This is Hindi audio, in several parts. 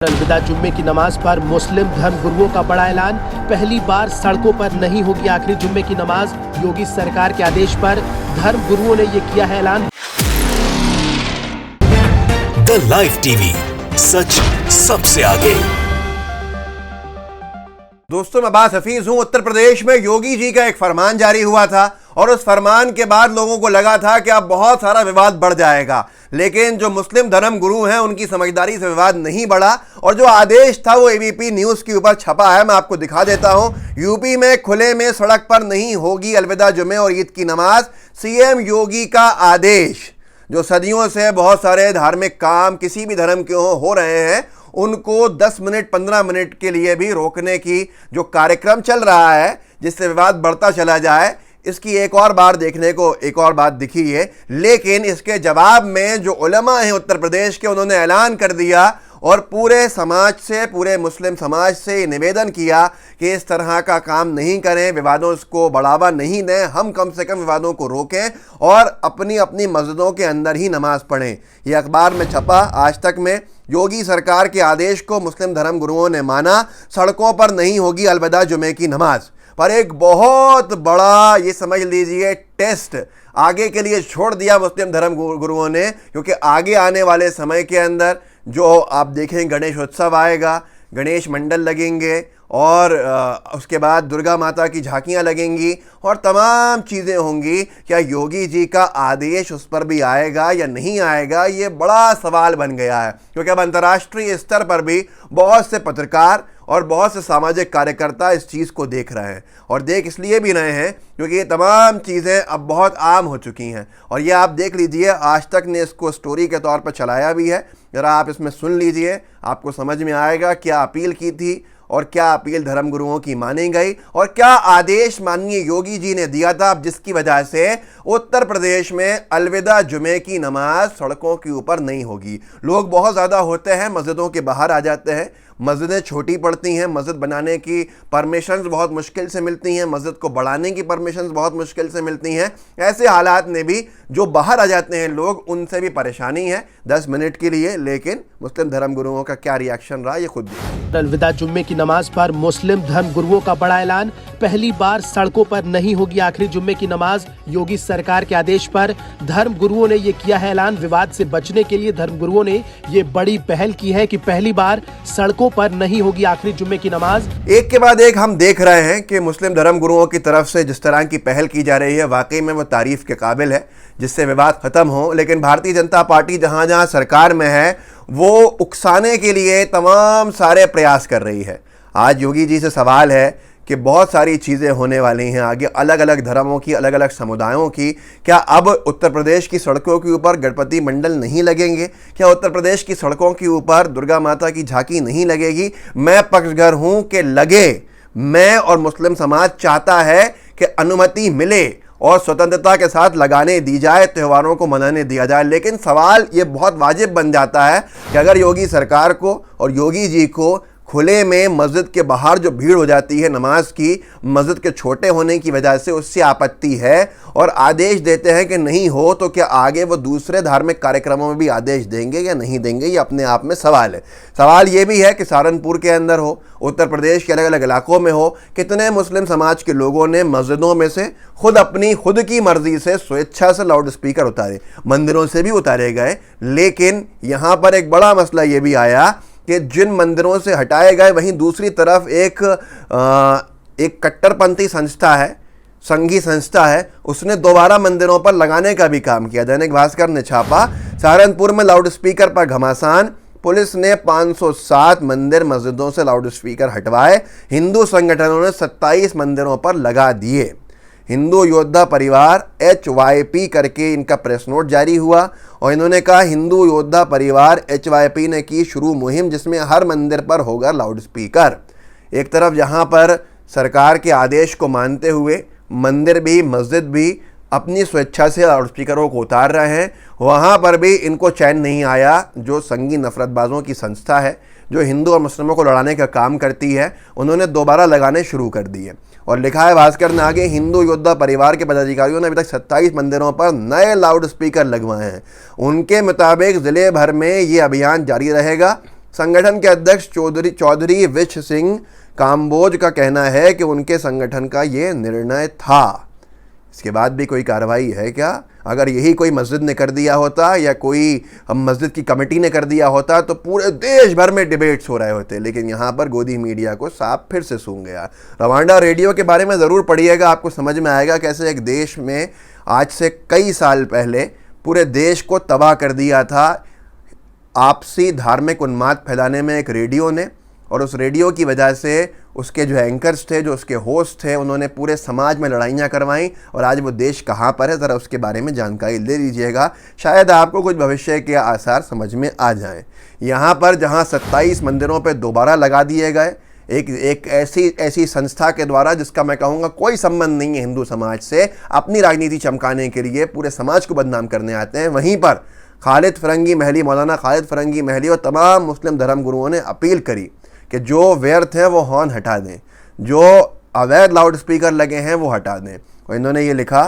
अलविदा जुम्मे की नमाज पर मुस्लिम धर्मगुरुओं का बड़ा ऐलान। पहली बार सड़कों पर नहीं होगी आखिरी जुम्मे की नमाज। योगी सरकार के आदेश पर धर्मगुरुओं ने ये किया है ऐलान। द लाइव टीवी, सच सबसे आगे। दोस्तों, मैं अब्बास हफीज हूं। उत्तर प्रदेश में योगी जी का एक फरमान जारी हुआ था और उस फरमान के बाद लोगों को लगा था कि अब बहुत सारा विवाद बढ़ जाएगा, लेकिन जो मुस्लिम धर्म गुरु हैं उनकी समझदारी से विवाद नहीं बढ़ा और जो आदेश था वो एबीपी न्यूज़ के ऊपर छपा है। मैं आपको दिखा देता हूं। यूपी में खुले में सड़क पर नहीं होगी अलविदा जुमे और ईद की नमाज, सीएम योगी का आदेश। जो सदियों से बहुत सारे धार्मिक काम किसी भी धर्म के हो रहे हैं उनको 10 मिनट 15 मिनट के लिए भी रोकने की जो कार्यक्रम चल रहा है, जिससे विवाद बढ़ता चला जाए, इसकी एक और बार देखने को एक और बात दिखी है। लेकिन इसके जवाब में जो उलमा हैं उत्तर प्रदेश के, उन्होंने ऐलान कर दिया और पूरे समाज से, पूरे मुस्लिम समाज से निवेदन किया कि इस तरह का काम नहीं करें, विवादों को बढ़ावा नहीं दें, हम कम से कम विवादों को रोकें और अपनी अपनी मस्जिदों के अंदर ही नमाज पढ़ें। ये अखबार में छपा आज तक में। योगी सरकार के आदेश को मुस्लिम धर्म गुरुओं ने माना, सड़कों पर नहीं होगी अलविदा जुमे की नमाज। पर एक बहुत बड़ा, ये समझ लीजिए, टेस्ट आगे के लिए छोड़ दिया मुस्लिम धर्म गुरुओं ने, क्योंकि आगे आने वाले समय के अंदर जो आप देखें गणेश उत्सव आएगा, गणेश मंडल लगेंगे और उसके बाद दुर्गा माता की झांकियाँ लगेंगी और तमाम चीज़ें होंगी। क्या योगी जी का आदेश उस पर भी आएगा या नहीं आएगा, ये बड़ा सवाल बन गया है। क्योंकि अब अंतर्राष्ट्रीय स्तर पर भी बहुत से पत्रकार और बहुत से सामाजिक कार्यकर्ता इस चीज़ को देख रहे हैं और देख इसलिए भी रहे हैं क्योंकि ये तमाम चीज़ें अब बहुत आम हो चुकी हैं। और ये आप देख लीजिए, आज तक ने इसको स्टोरी के तौर पर चलाया भी है। ज़रा आप इसमें सुन लीजिए, आपको समझ में आएगा क्या अपील की थी और क्या अपील धर्मगुरुओं की मानी गई और क्या आदेश माननीय योगी जी ने दिया था, जिसकी वजह से उत्तर प्रदेश में अलविदा जुमे की नमाज सड़कों के ऊपर नहीं होगी। लोग बहुत ज़्यादा होते हैं, मस्जिदों के बाहर आ जाते हैं, मस्जिदें छोटी पड़ती हैं, मस्जिद बनाने की परमिशंस बहुत मुश्किल से मिलती हैं, मस्जिद को बढ़ाने की परमिशंस बहुत मुश्किल से मिलती हैं। ऐसे हालात में भी जो बाहर आ जाते हैं लोग, उनसे भी परेशानी है 10 मिनट के लिए। लेकिन मुस्लिम धर्म गुरुओं का क्या रिएक्शन रहा, ये खुद देखिए। अलविदा जुम्मे की नमाज पर मुस्लिम धर्म गुरुओं का बड़ा ऐलान। पहली बार सड़कों पर नहीं होगी आखिरी जुम्मे की नमाज। योगी सरकार के आदेश पर धर्म गुरुओं ने ये किया है ऐलान। विवाद से बचने के लिए धर्म गुरुओं ने ये बड़ी पहल की है कि पहली बार सड़कों पर नहीं होगी आखिरी जुम्मे की नमाज। एक के बाद एक हम देख रहे हैं कि मुस्लिम धर्म गुरुओं की तरफ से जिस तरह की पहल की जा रही है, वाकई में वो तारीफ के काबिल है, जिससे विवाद खत्म हो। लेकिन भारतीय जनता पार्टी जहां जहां सरकार में है वो उकसाने के लिए तमाम सारे प्रयास कर रही है। आज योगी जी से सवाल है कि बहुत सारी चीज़ें होने वाली हैं आगे, अलग अलग धर्मों की, अलग अलग समुदायों की। क्या अब उत्तर प्रदेश की सड़कों के ऊपर गणपति मंडल नहीं लगेंगे? क्या उत्तर प्रदेश की सड़कों के ऊपर दुर्गा माता की झांकी नहीं लगेगी? मैं पक्षधर हूं कि लगे। मैं और मुस्लिम समाज चाहता है कि अनुमति मिले और स्वतंत्रता के साथ लगाने दी जाए, त्योहारों को मनाने दिया जाए। लेकिन सवाल ये बहुत वाजिब बन जाता है कि अगर योगी सरकार को और योगी जी को खुले में मस्जिद के बाहर जो भीड़ हो जाती है नमाज की, मस्जिद के छोटे होने की वजह से उससे आपत्ति है और आदेश देते हैं कि नहीं हो, तो क्या आगे वो दूसरे धार्मिक कार्यक्रमों में भी आदेश देंगे या नहीं देंगे, ये अपने आप में सवाल है। सवाल ये भी है कि सहारनपुर के अंदर हो, उत्तर प्रदेश के अलग अलग इलाकों में हो, कितने मुस्लिम समाज के लोगों ने मस्जिदों में से खुद की मर्जी से स्वेच्छा से लाउड स्पीकर उतारे, मंदिरों से भी उतारे गए। लेकिन यहाँ पर एक बड़ा मसला ये भी आया कि जिन मंदिरों से हटाए गए, वहीं दूसरी तरफ एक कट्टरपंथी संस्था है, संघी संस्था है, उसने दोबारा मंदिरों पर लगाने का भी काम किया। दैनिक भास्कर ने छापा, सहारनपुर में लाउड स्पीकर पर घमासान, पुलिस ने 507 मंदिर मस्जिदों से लाउड स्पीकर हटवाए, हिंदू संगठनों ने 27 मंदिरों पर लगा दिए। हिंदू योद्धा परिवार HYP करके इनका प्रेस नोट जारी हुआ और इन्होंने कहा हिंदू योद्धा परिवार HYP ने की शुरू मुहिम, जिसमें हर मंदिर पर होगा लाउड स्पीकर। एक तरफ जहां पर सरकार के आदेश को मानते हुए मंदिर भी, मस्जिद भी अपनी स्वेच्छा से लाउड स्पीकरों को उतार रहे हैं, वहाँ पर भी इनको चैन नहीं आया। जो संगी नफरतबाजों की संस्था है, जो हिंदू और मुस्लिमों को लड़ाने का काम करती है, उन्होंने दोबारा लगाने शुरू कर दिए। और लिखा है भास्कर ने आगे, हिंदू योद्धा परिवार के पदाधिकारियों ने अभी तक 27 मंदिरों पर नए लाउड स्पीकर लगवाए हैं। उनके मुताबिक ज़िले भर में ये अभियान जारी रहेगा संगठन के अध्यक्ष चौधरी विश सिंह काम्बोज का कहना है कि उनके संगठन का ये निर्णय था। इसके बाद भी कोई कार्रवाई है क्या? अगर यही कोई मस्जिद ने कर दिया होता या कोई मस्जिद की कमेटी ने कर दिया होता तो पूरे देश भर में डिबेट्स हो रहे होते, लेकिन यहाँ पर गोदी मीडिया को सांप फिर से सूंघ गया। रवांडा रेडियो के बारे में ज़रूर पढ़िएगा, आपको समझ में आएगा कैसे एक देश में आज से कई साल पहले पूरे देश को तबाह कर दिया था आपसी धार्मिक उन्माद फैलाने में एक रेडियो ने, और उस रेडियो की वजह से उसके जो एंकर्स थे, जो उसके होस्ट थे, उन्होंने पूरे समाज में लड़ाइयाँ करवाईं। और आज वो देश कहाँ पर है, ज़रा उसके बारे में जानकारी ले लीजिएगा, शायद आपको कुछ भविष्य के आसार समझ में आ जाएं। यहाँ पर जहाँ 27 मंदिरों पर दोबारा लगा दिए गए, एक ऐसी संस्था के द्वारा जिसका मैं कहूँगा कोई संबंध नहीं है हिंदू समाज से, अपनी राजनीति चमकाने के लिए पूरे समाज को बदनाम करने आते हैं। वहीं पर खालिद फरंगी महली, मौलाना खालिद फरंगी महली और तमाम मुस्लिम धर्म गुरुओं ने अपील करी कि जो व्यर्थ है वो हॉर्न हटा दें, जो अवैध लाउड स्पीकर लगे हैं वो हटा दें। और इन्होंने ये लिखा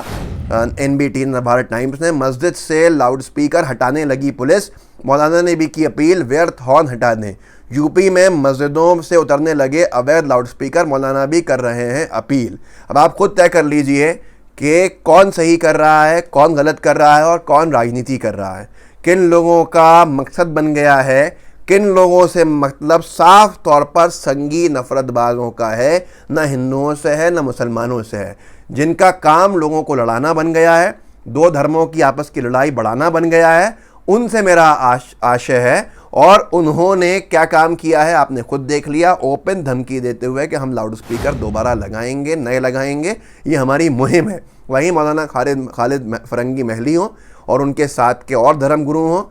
NBT भारत टाइम्स ने, मस्जिद से लाउड स्पीकर हटाने लगी पुलिस, मौलाना ने भी की अपील, व्यर्थ हॉर्न हटा दें। यूपी में मस्जिदों से उतरने लगे अवैध लाउड स्पीकर, मौलाना भी कर रहे हैं अपील। अब आप खुद तय कर लीजिए कि कौन सही कर रहा है, कौन गलत कर रहा है और कौन राजनीति कर रहा है। किन लोगों का मकसद बन गया है, किन लोगों से मतलब साफ तौर पर संगी नफरतबाजों का है, न हिंदुओं से है न मुसलमानों से है, जिनका काम लोगों को लड़ाना बन गया है, दो धर्मों की आपस की लड़ाई बढ़ाना बन गया है। उनसे मेरा आशय है, और उन्होंने क्या काम किया है आपने खुद देख लिया, ओपन धमकी देते हुए कि हम लाउड स्पीकर दोबारा लगाएंगे, नए लगाएंगे, ये हमारी मुहिम है। वहीं मौलाना खालिद फरंगी महली हों और उनके साथ के और धर्म गुरु हों,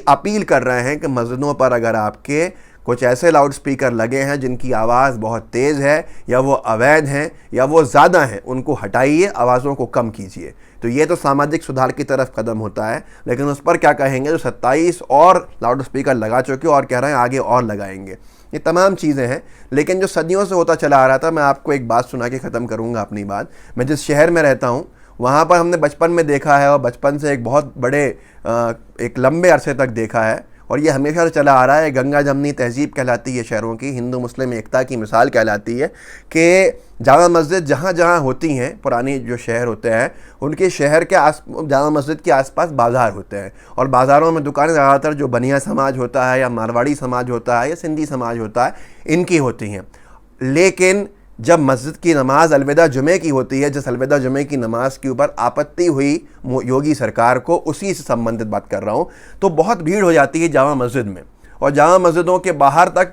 अपील कर रहे हैं कि मस्जिदों पर अगर आपके कुछ ऐसे लाउड स्पीकर लगे हैं जिनकी आवाज़ बहुत तेज़ है या वो अवैध हैं या वो ज़्यादा हैं, उनको हटाइए, आवाज़ों को कम कीजिए। तो ये तो सामाजिक सुधार की तरफ कदम होता है, लेकिन उस पर क्या कहेंगे जो 27 और लाउड स्पीकर लगा चुके और कह रहे हैं आगे और लगाएंगे। ये तमाम चीज़ें हैं, लेकिन जो सदियों से होता चला आ रहा था, मैं आपको एक बात सुना के ख़त्म करूँगा अपनी बात। मैं जिस शहर में रहता हूँ वहाँ पर हमने बचपन में देखा है, और बचपन से एक बहुत बड़े एक लंबे अरसे तक देखा है, और ये हमेशा से चला आ रहा है। गंगा जमनी तहजीब कहलाती है शहरों की, हिंदू मुस्लिम एकता की मिसाल कहलाती है कि जामा मस्जिद जहाँ जहाँ होती हैं, पुरानी जो शहर होते हैं, उनके शहर के जामा मस्जिद के आसपास बाज़ार होते हैं, और बाज़ारों में दुकानें ज़्यादातर जो बनिया समाज होता है या मारवाड़ी समाज होता है या सिंधी समाज होता है, इनकी होती हैं। लेकिन जब मस्जिद की नमाज अलविदा जुमे की होती है, जिस अलविदा जुमे की नमाज के ऊपर आपत्ति हुई योगी सरकार को, उसी से संबंधित बात कर रहा हूँ, तो बहुत भीड़ हो जाती है जामा मस्जिद में, और जामा मस्जिदों के बाहर तक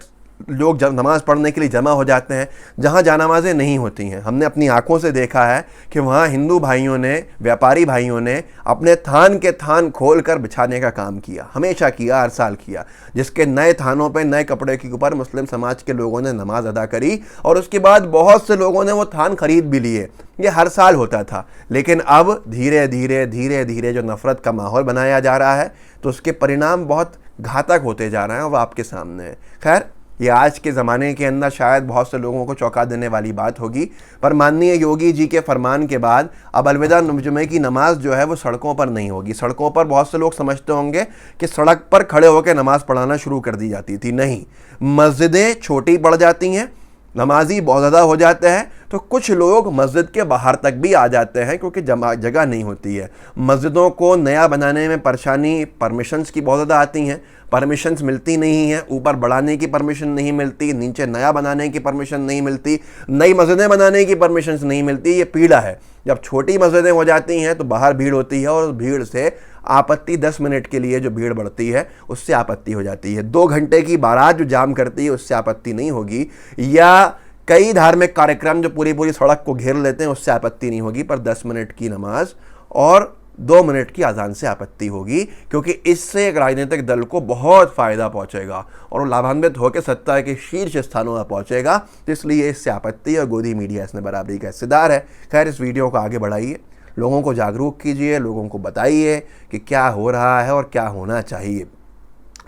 लोग जब नमाज़ पढ़ने के लिए जमा हो जाते हैं जहाँ जानमाज़ें नहीं होती हैं। हमने अपनी आंखों से देखा है कि वहाँ हिंदू भाइयों ने, व्यापारी भाइयों ने अपने थान के थान खोल कर बिछाने का काम किया, हमेशा किया, हर साल किया, जिसके नए थानों पे नए कपड़े के ऊपर मुस्लिम समाज के लोगों ने नमाज अदा करी, और उसके बाद बहुत से लोगों ने वो थान खरीद भी लिए। ये हर साल होता था, लेकिन अब धीरे धीरे जो नफ़रत का माहौल बनाया जा रहा है, तो उसके परिणाम बहुत घातक होते जा रहे हैं, वो आपके सामने है। खैर, ये आज के ज़माने के अंदर शायद बहुत से लोगों को चौंका देने वाली बात होगी, पर माननीय योगी जी के फरमान के बाद अब अलविदा जुमे की नमाज जो है वो सड़कों पर नहीं होगी। सड़कों पर बहुत से लोग समझते होंगे कि सड़क पर खड़े होकर नमाज़ पढ़ाना शुरू कर दी जाती थी, नहीं, मस्जिदें छोटी पड़ जाती हैं, नमाजी बहुत ज़्यादा हो जाते हैं, तो कुछ लोग मस्जिद के बाहर तक भी आ जाते हैं क्योंकि जगह नहीं होती है। मस्जिदों को नया बनाने में परेशानी परमिशंस की बहुत ज़्यादा आती हैं, परमिशंस मिलती नहीं हैं, ऊपर बढ़ाने की परमिशन नहीं मिलती, नीचे नया बनाने की परमिशन नहीं मिलती, नई मस्जिदें बनाने की परमिशंस नहीं मिलती। ये पीड़ा है। जब छोटी मस्जिदें हो जाती हैं तो बाहर भीड़ होती है, और भीड़ से आपत्ति 10 मिनट के लिए जो भीड़ बढ़ती है उससे आपत्ति हो जाती है। 2 घंटे की बारात जो जाम करती है उससे आपत्ति नहीं होगी, या कई धार्मिक कार्यक्रम जो पूरी सड़क को घेर लेते हैं उससे आपत्ति नहीं होगी, पर 10 मिनट की नमाज और 2 मिनट की अजान से आपत्ति होगी, क्योंकि इससे एक राजनीतिक दल को बहुत फ़ायदा पहुंचेगा और वो लाभान्वित होकर सत्ता के शीर्ष स्थानों पर पहुंचेगा। तो इसलिए इससे आपत्ति, और गोदी मीडिया इसमें बराबरी का हिस्सेदार है। खैर, इस वीडियो को आगे बढ़ाइए, लोगों को जागरूक कीजिए, लोगों को बताइए कि क्या हो रहा है और क्या होना चाहिए।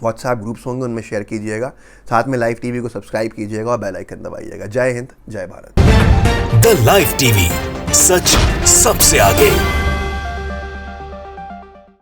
व्हाट्सएप ग्रुप्स होंगे, उनमें शेयर कीजिएगा, साथ में लाइव टीवी को सब्सक्राइब कीजिएगा और बेल आइकन दबाइएगा। जय हिंद, जय भारत। द लाइव टीवी, सच सबसे आगे।